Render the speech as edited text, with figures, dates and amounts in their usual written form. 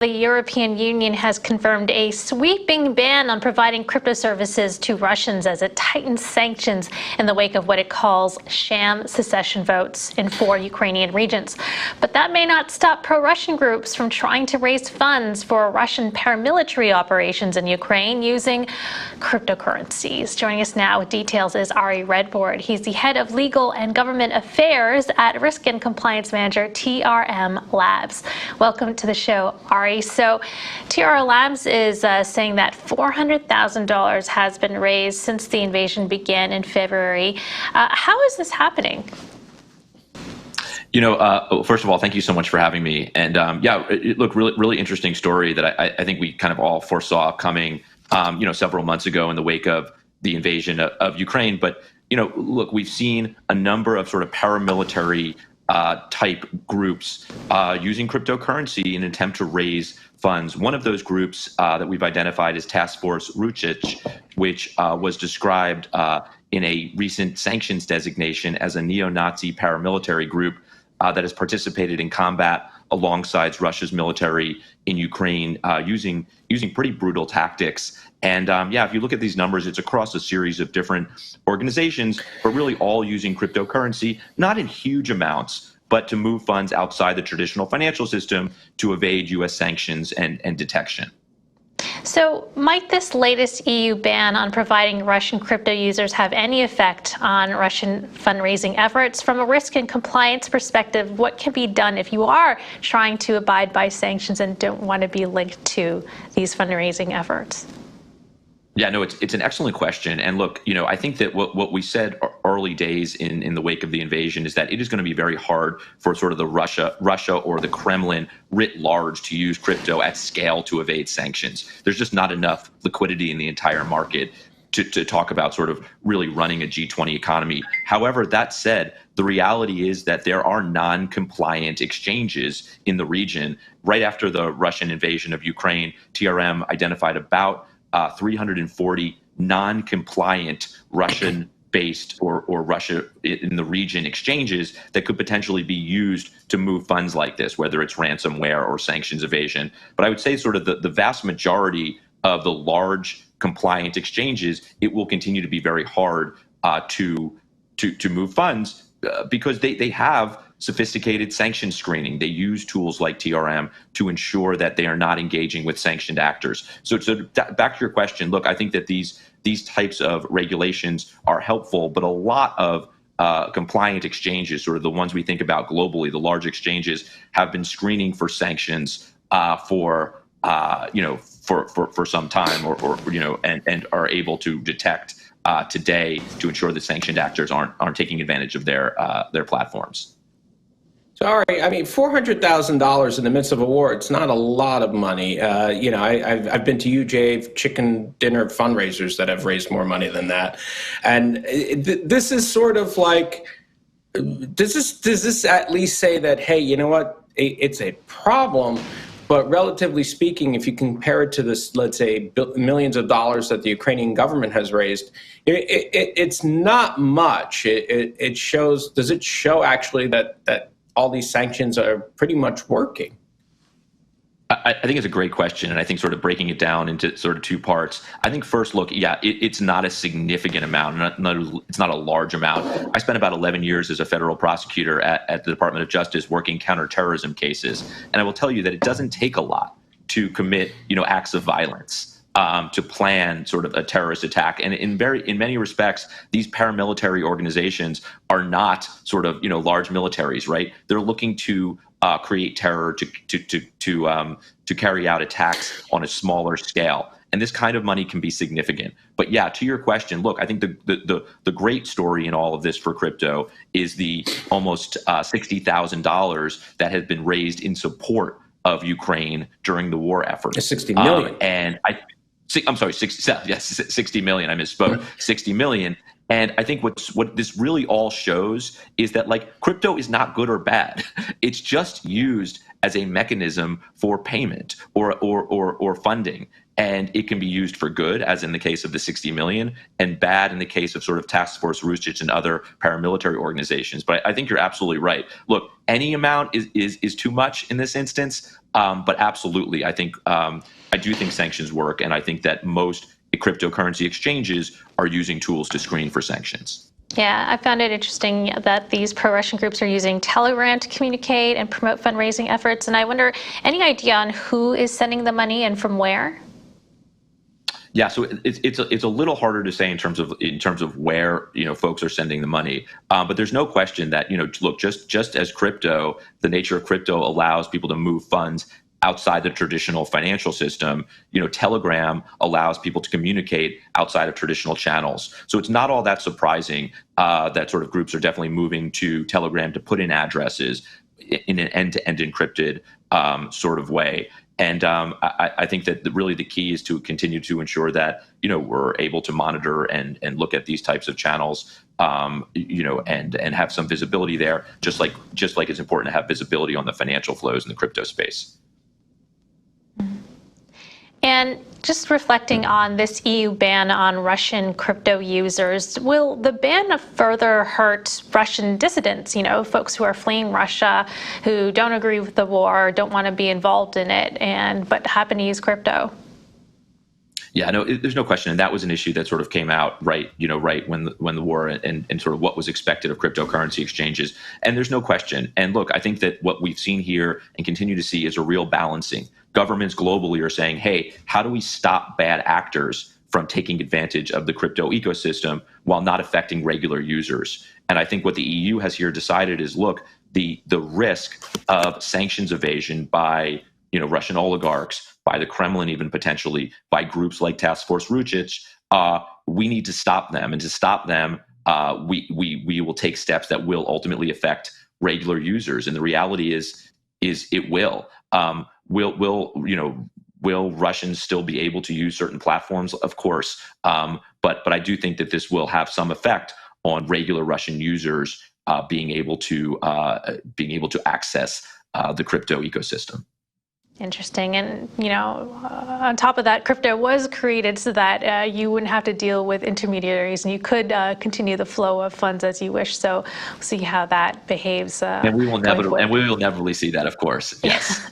The European Union has confirmed a sweeping ban on providing crypto services to Russians as it tightens sanctions in the wake of what it calls sham secession votes in 4 Ukrainian regions. But that may not stop pro-Russian groups from trying to raise funds for Russian paramilitary operations in Ukraine using cryptocurrencies. Joining us now with details is Ari Redbord. He's the head of legal and government affairs at Risk and Compliance Manager TRM Labs. Welcome to the show, Ari. So TRM Labs is saying that $400,000 has been raised since the invasion began in February. How is this happening? First of all, thank you so much for having me. And look, really interesting story that I think we kind of all foresaw coming, several months ago in the wake of the invasion of Ukraine. But, look, we've seen a number of sort of paramilitary type groups using cryptocurrency in an attempt to raise funds. One of those groups that we've identified is Task Force Ruchich, which was described in a recent sanctions designation as a neo-Nazi paramilitary group that has participated in combat alongside Russia's military in Ukraine using pretty brutal tactics. And if you look at these numbers, it's across a series of different organizations, but really all using cryptocurrency, not in huge amounts, but to move funds outside the traditional financial system to evade U.S. sanctions and detection. So might this latest EU ban on providing Russian crypto users have any effect on Russian fundraising efforts? From a risk and compliance perspective, what can be done if you are trying to abide by sanctions and don't want to be linked to these fundraising efforts? Yeah, no, it's an excellent question. And look, I think that what we said early days in the wake of the invasion is that it is going to be very hard for sort of the Russia or the Kremlin writ large to use crypto at scale to evade sanctions. There's just not enough liquidity in the entire market to talk about sort of really running a G20 economy. However, that said, the reality is that there are non-compliant exchanges in the region. Right after the Russian invasion of Ukraine, TRM identified about 340 non-compliant Russian-based or Russia in the region exchanges that could potentially be used to move funds like this, whether it's ransomware or sanctions evasion. But I would say sort of the vast majority of the large compliant exchanges, it will continue to be very hard to move funds because they have sophisticated sanction screening. They use tools like TRM to ensure that they are not engaging with sanctioned actors. So back to your question, look, I think that these types of regulations are helpful, but a lot of compliant exchanges, sort of the ones we think about globally, the large exchanges, have been screening for sanctions for some time, and are able to detect today to ensure that sanctioned actors aren't taking advantage of their platforms. Sorry, I mean, $400,000 in the midst of a war, it's not a lot of money. I've been to UJ chicken dinner fundraisers that have raised more money than that. And this is sort of like, does this at least say that, hey, you know what, it's a problem, but relatively speaking, if you compare it to this, let's say, millions of dollars that the Ukrainian government has raised, it's not much. It shows, does it show actually that all these sanctions are pretty much working? I think it's a great question, and I think sort of breaking it down into sort of two parts. I think first, look, it's not a significant amount. It's not a large amount. I spent about 11 years as a federal prosecutor at the Department of Justice working counterterrorism cases, and I will tell you that it doesn't take a lot to commit, acts of violence. To plan sort of a terrorist attack. And in many respects, these paramilitary organizations are not sort of, large militaries, right? They're looking to create terror, to carry out attacks on a smaller scale. And this kind of money can be significant. But yeah, to your question, look, I think the great story in all of this for crypto is the almost $60,000 that has been raised in support of Ukraine during the war effort. 60 million. I'm sorry, 60 million. I misspoke. 60 million. And I think what this really all shows is that, like, crypto is not good or bad. It's just used as a mechanism for payment or funding. And it can be used for good, as in the case of the 60 million, and bad in the case of sort of Task Force Rusic and other paramilitary organizations. But I think you're absolutely right. Look, any amount is too much in this instance. But absolutely, I think I do think sanctions work, and I think that most cryptocurrency exchanges are using tools to screen for sanctions. Yeah, I found it interesting that these pro-Russian groups are using Telegram to communicate and promote fundraising efforts. And I wonder, any idea on who is sending the money and from where? Yeah, so it's a little harder to say in terms of where folks are sending the money, but there's no question that look, just as crypto, the nature of crypto allows people to move funds outside the traditional financial system. Telegram allows people to communicate outside of traditional channels. So it's not all that surprising that sort of groups are definitely moving to Telegram to put in addresses in an end-to-end encrypted sort of way. And I think that really the key is to continue to ensure that we're able to monitor and look at these types of channels, and have some visibility there, just like it's important to have visibility on the financial flows in the crypto space. And just reflecting on this EU ban on Russian crypto users, will the ban further hurt Russian dissidents, folks who are fleeing Russia, who don't agree with the war, don't want to be involved in it, but happen to use crypto? Yeah, no, there's no question. And that was an issue that sort of came out right when the war and sort of what was expected of cryptocurrency exchanges. And there's no question. And look, I think that what we've seen here and continue to see is a real balancing. Governments globally are saying, hey, how do we stop bad actors from taking advantage of the crypto ecosystem while not affecting regular users? And I think what the EU has here decided is, look, the risk of sanctions evasion by Russian oligarchs, by the Kremlin, even potentially by groups like Task Force Rusic, we need to stop them. And to stop them, we will take steps that will ultimately affect regular users. And the reality is it will. Will Russians still be able to use certain platforms? Of course, but I do think that this will have some effect on regular Russian users being able to access the crypto ecosystem. Interesting. And, on top of that, crypto was created so that you wouldn't have to deal with intermediaries and you could continue the flow of funds as you wish. So we'll see how that behaves. And we will inevitably see that, of course. Yes.